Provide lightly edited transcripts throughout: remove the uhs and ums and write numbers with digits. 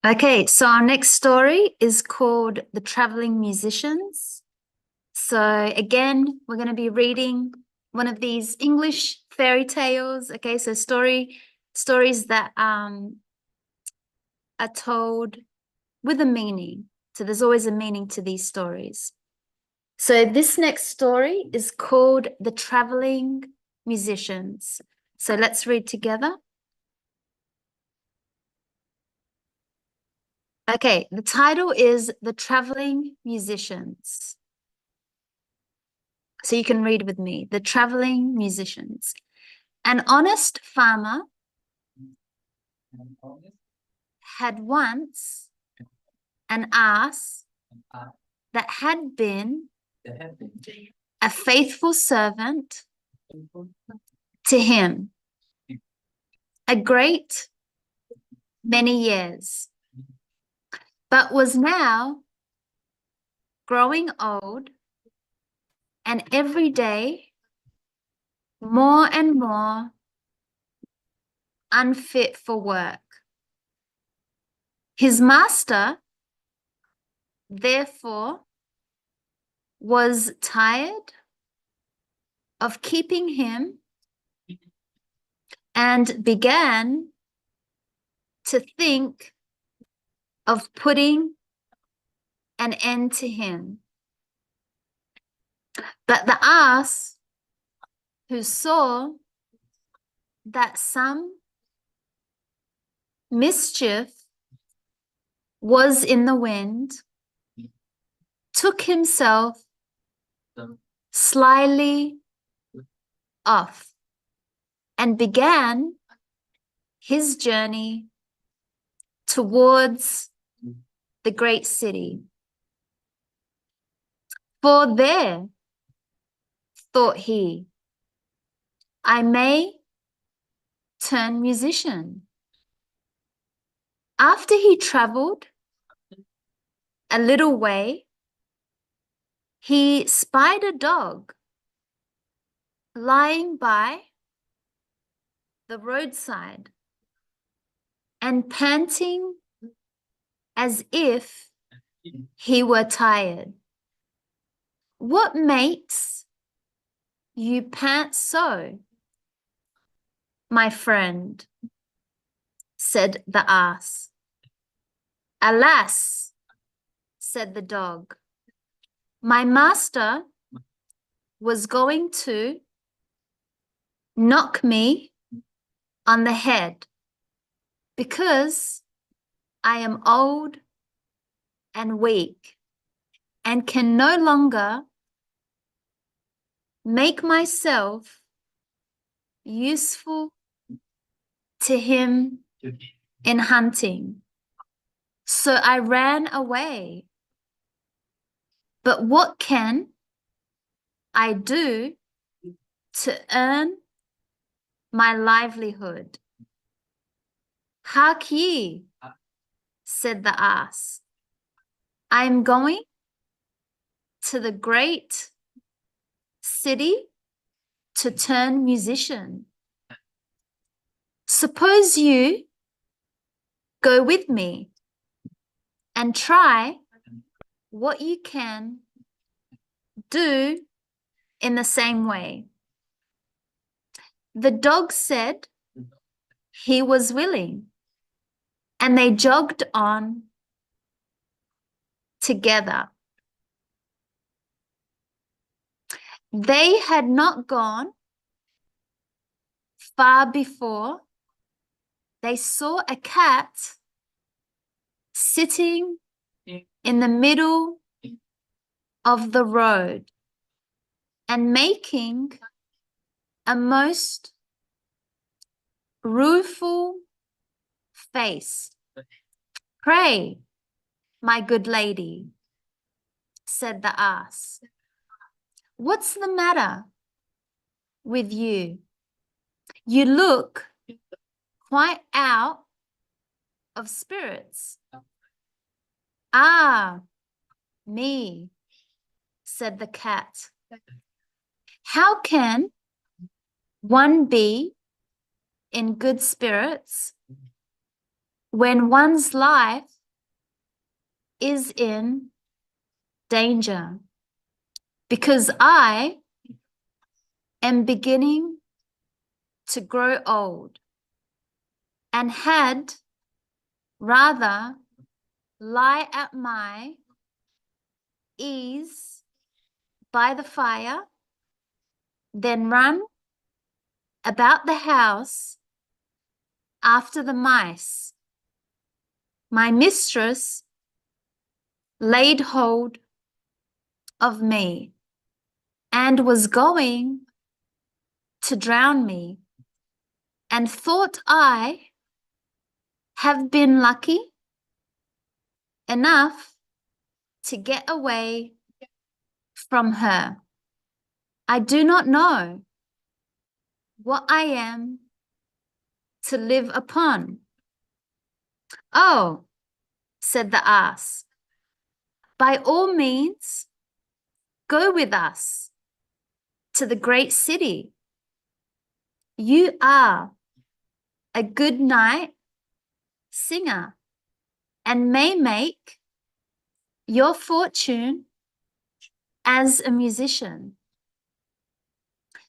Okay, so our next story is called The Traveling Musicians. So again, we're going to be reading one of these English fairy tales. Okay, so stories that are told with a meaning. So there's always a meaning to these stories. So this next story is called The Traveling Musicians. So let's read together. Okay, the title is The Traveling Musicians. So you can read with me. The Traveling Musicians. An honest farmer had once an ass that had been a faithful servant to him a great many years, but was now growing old and every day more and more unfit for work. His master, therefore, was tired of keeping him and began to think of putting an end to him. But the ass, who saw that some mischief was in the wind, took himself slyly off and began his journey towards the great city. For there, thought he, I may turn musician. After he traveled a little way, he spied a dog lying by the roadside and panting as if he were tired. What makes you pant so, my friend? Said the ass. Alas, said the dog, my master was going to knock me on the head because I am old and weak and can no longer make myself useful to him in hunting. So I ran away. But what can I do to earn my livelihood? Hark ye, said the ass, I am going to the great city to turn musician. Suppose you go with me and try what you can do in the same way. The dog said he was willing, and they jogged on together. They had not gone far before they saw a cat sitting in the middle of the road and making a most rueful face. Pray, my good lady, said the ass, what's the matter with you? You look quite out of spirits. Ah, me, said the cat. How can one be in good spirits when one's life is in danger, because I am beginning to grow old and had rather lie at my ease by the fire than run about the house after the mice. My mistress laid hold of me and was going to drown me, and thought I have been lucky enough to get away from her. I do not know what I am to live upon. Oh, said the ass, by all means, go with us to the great city. You are a good night singer and may make your fortune as a musician.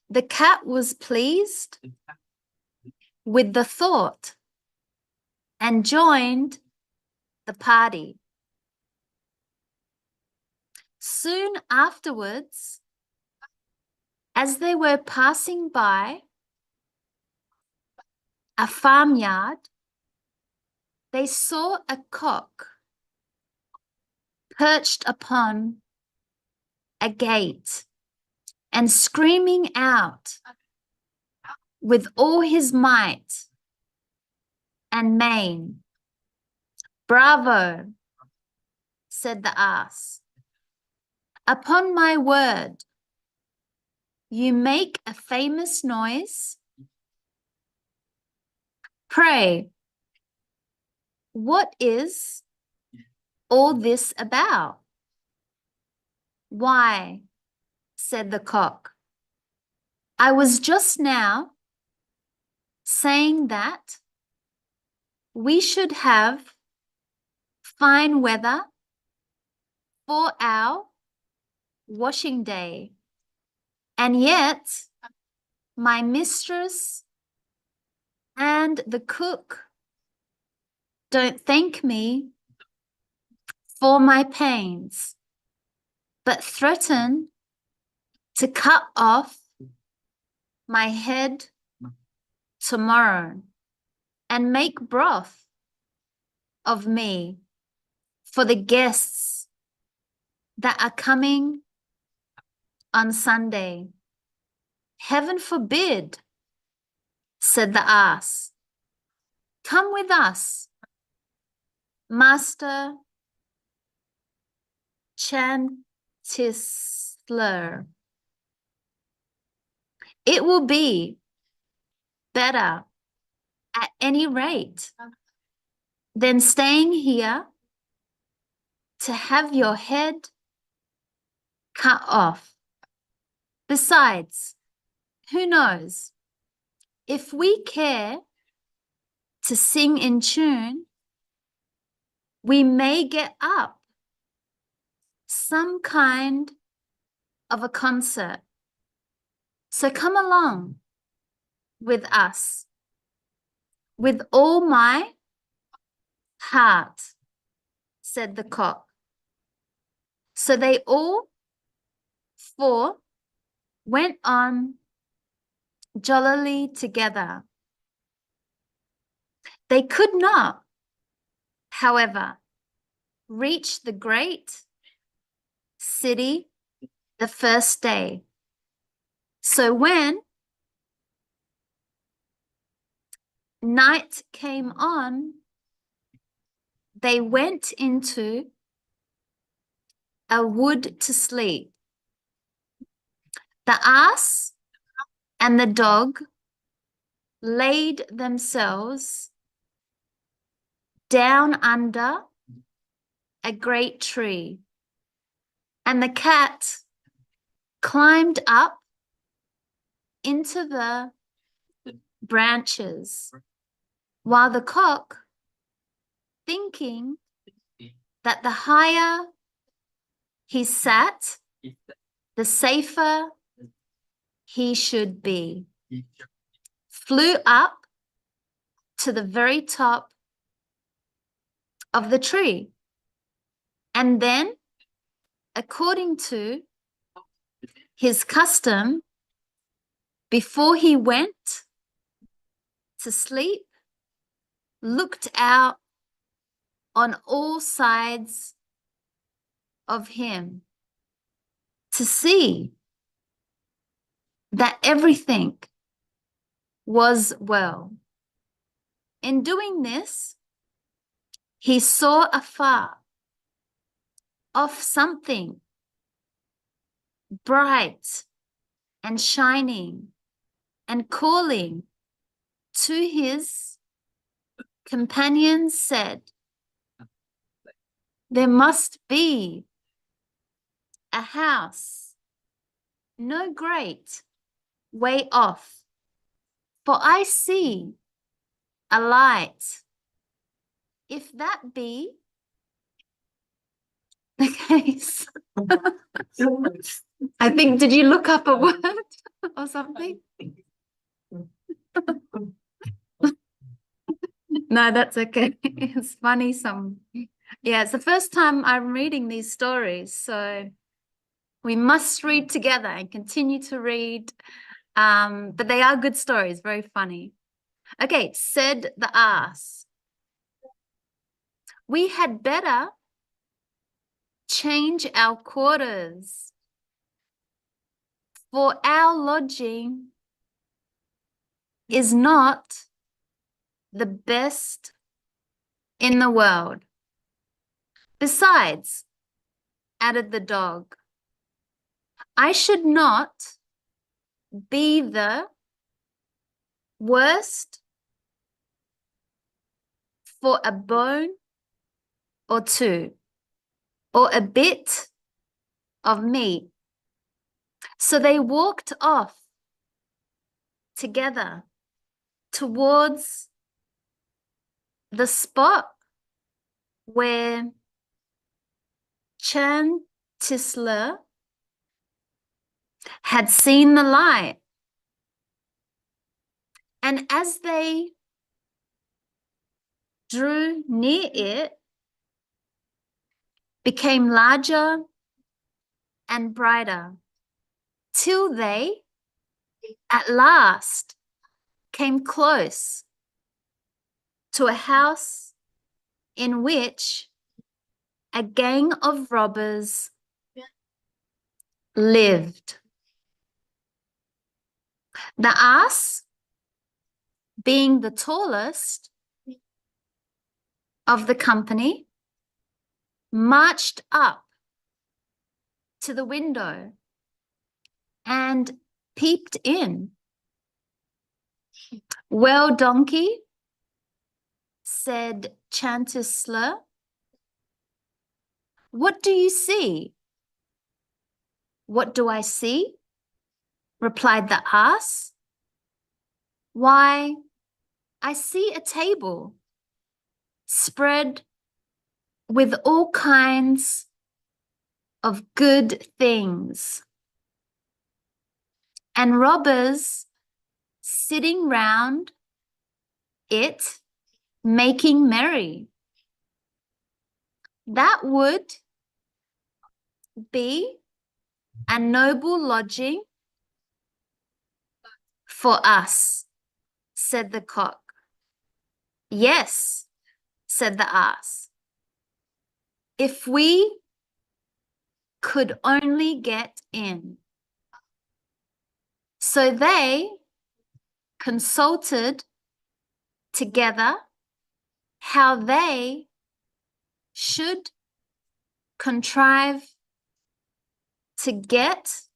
The cat was pleased with the thought and joined the party. Soon afterwards, as they were passing by a farmyard, they saw a cock perched upon a gate and screaming out with all his might and main. Bravo, said the ass. Upon my word, you make a famous noise. Pray, what is all this about? Why, said the cock, I was just now saying that we should have fine weather for our washing day, and yet my mistress and the cook don't thank me for my pains, but threaten to cut off my head tomorrow and make broth of me for the guests that are coming on Sunday. Heaven forbid, said the ass. Come with us, Master Chanticleer. It will be better at any rate than staying here to have your head cut off. Besides, who knows, if we care to sing in tune, we may get up some kind of a concert. So come along with us with all my heart, said the cock. So they all four went on jollily together. They could not, however, reach the great city the first day. So when night came on, they went into a wood to sleep. The ass and the dog laid themselves down under a great tree, and the cat climbed up into the branches, while the cock thinking that the higher he sat, the safer he should be, flew up to the very top of the tree. And then, according to his custom, before he went to sleep, looked out on all sides of him to see that everything was well. In doing this, he saw afar off something bright and shining and calling to his companions, said, "There must be a house no great way off, for I see a light. If that be the case," I think, did you look up a word or something? No, that's okay. It's funny. Yeah, it's the first time I'm reading these stories, so we must read together and continue to read. But they are good stories, very funny. Okay, said the ass, "We had better change our quarters, for our lodging is not the best in the world. Besides," added the dog, "I should not be the worst for a bone or two, or a bit of meat." So they walked off together towards the spot where Chanticleer had seen the light. And as they drew near it, became larger and brighter, till they at last came close to a house in which a gang of robbers lived. The ass, being the tallest of the company, marched up to the window and peeped in. "Well, donkey," said Chanticleer, "what do you see?" "What do I see?" replied the ass. "Why, I see a table spread with all kinds of good things, and robbers sitting round it, making merry. That would be a noble lodging for us," said the cock. "Yes," said the ass, "if we could only get in." So they consulted together how they should contrive to get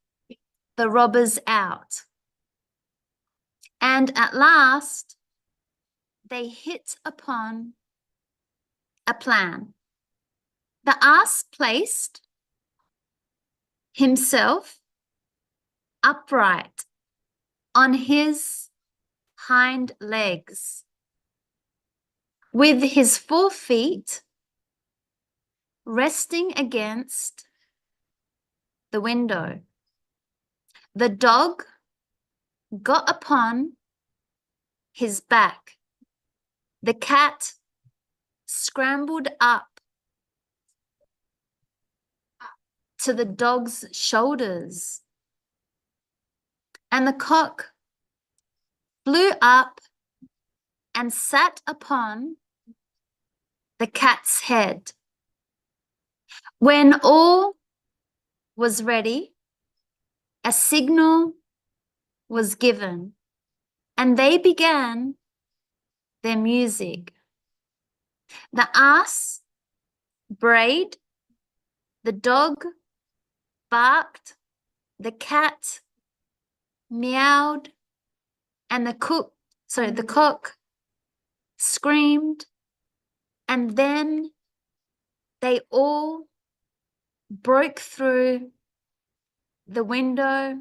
the robbers out. And at last, they hit upon a plan. The ass placed himself upright on his hind legs, with his 4 feet resting against the window. The dog got upon his back. The cat scrambled up to the dog's shoulders, and the cock flew up and sat upon the cat's head. When all was ready, a signal was given, and they began their music. The ass brayed, the dog barked, the cat meowed, and the cock screamed, and then they all broke through the window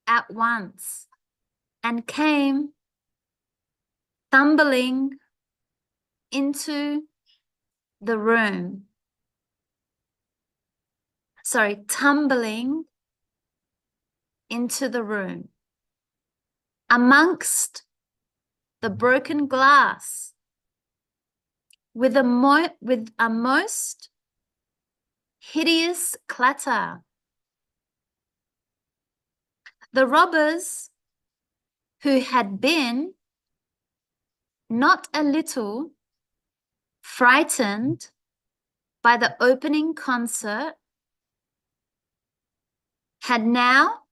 at once and came tumbling into the room. Tumbling into the room. Amongst the broken glass, with a most hideous clatter. The robbers, who had been not a little frightened by the opening concert, had now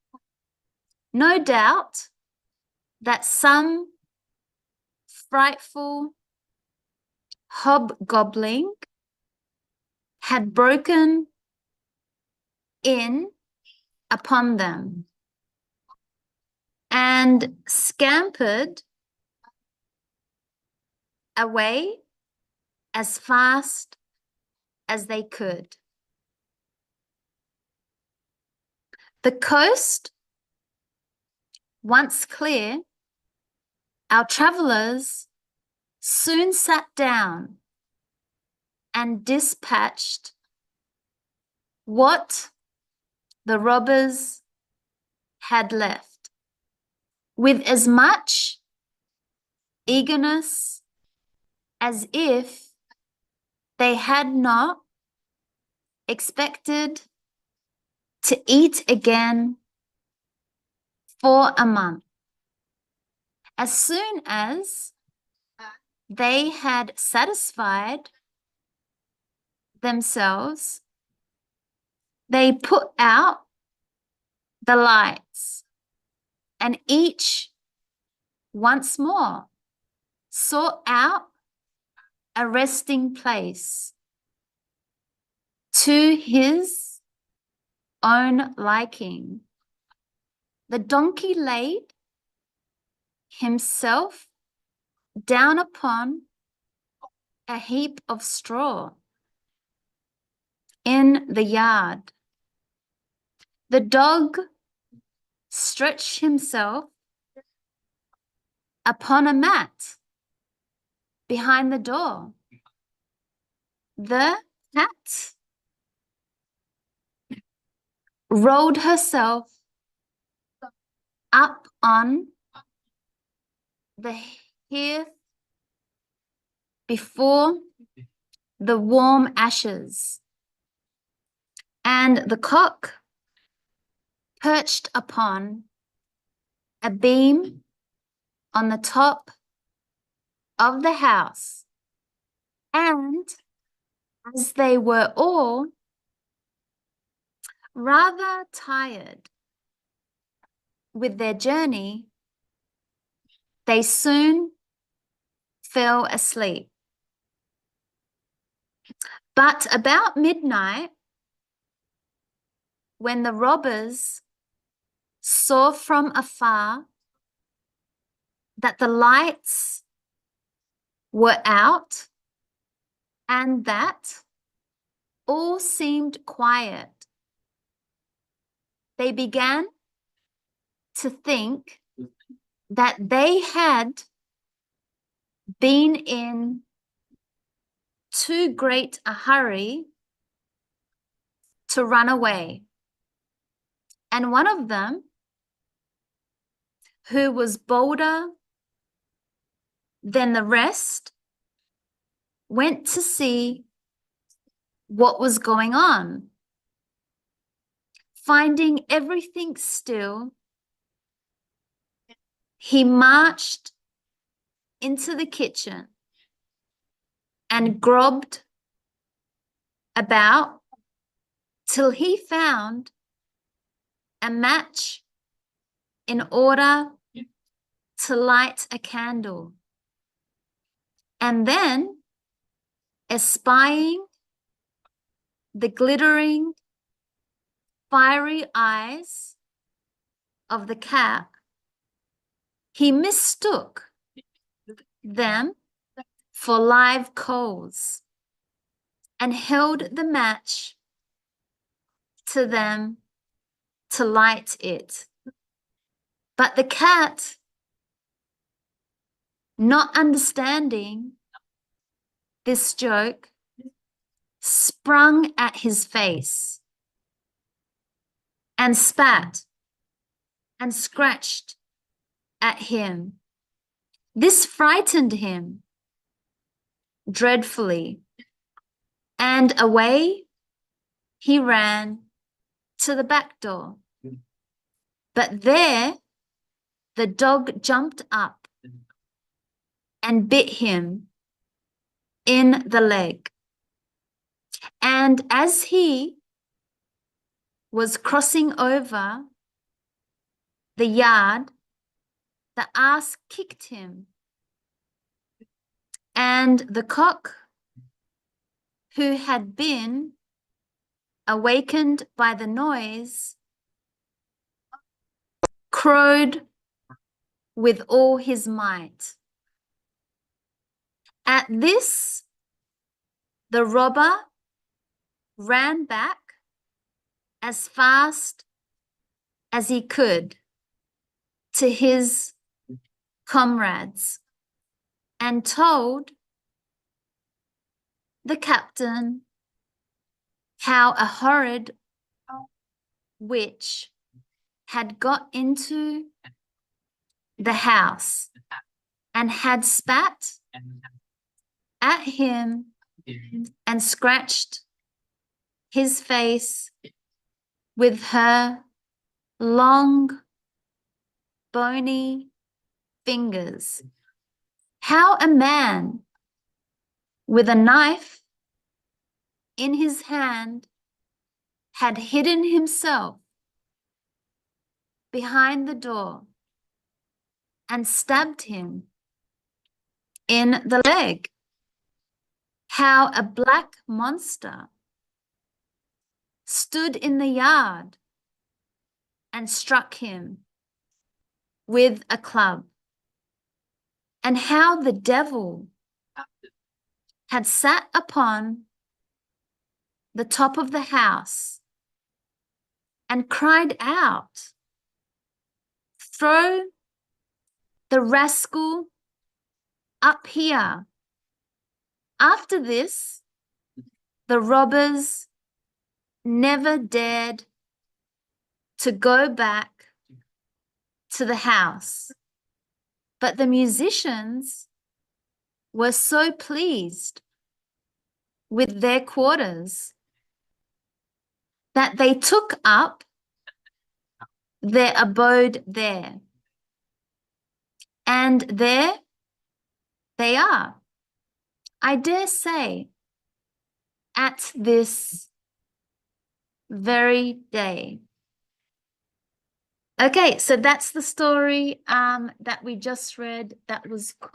no doubt that some frightful hobgoblin had broken in upon them and scampered away as fast as they could. The coast once clear, our travellers soon sat down and dispatched what the robbers had left with as much eagerness as if they had not expected to eat again for a month. As soon as they had satisfied themselves, they put out the lights, and each once more sought out a resting place to his own liking. The donkey laid himself down upon a heap of straw in the yard. The dog stretched himself upon a mat behind the door. The cat rolled herself up on the hearth before the warm ashes, and the cock perched upon a beam on the top of the house. And as they were all rather tired with their journey, they soon fell asleep. But about midnight, when the robbers saw from afar that the lights were out and that all seemed quiet, they began to think that they had been in too great a hurry to run away. And one of them, who was bolder than the rest, went to see what was going on. Finding everything still, he marched into the kitchen and grobbed about till he found a match in order to light a candle. And then, espying the glittering, fiery eyes of the cat, he mistook them for live coals and held the match to them to light it. But the cat, not understanding this joke, sprung at his face and spat and scratched at him. This frightened him dreadfully, and away he ran to the back door. But there the dog jumped up and bit him in the leg. And as he was crossing over the yard, the ass kicked him. And the cock, who had been awakened by the noise, crowed with all his might. At this, the robber ran back as fast as he could to his comrades and told the captain how a horrid witch had got into the house and had spat at him and scratched his face with her long, bony fingers. How a man with a knife in his hand had hidden himself behind the door and stabbed him in the leg. How a black monster stood in the yard and struck him with a club. And how the devil had sat upon the top of the house and cried out, "Throw the rascal up here." After this, the robbers never dared to go back to the house. But the musicians were so pleased with their quarters that they took up their abode there. And there they are, I dare say, at this very day. Okay, so that's the story that we just read that was called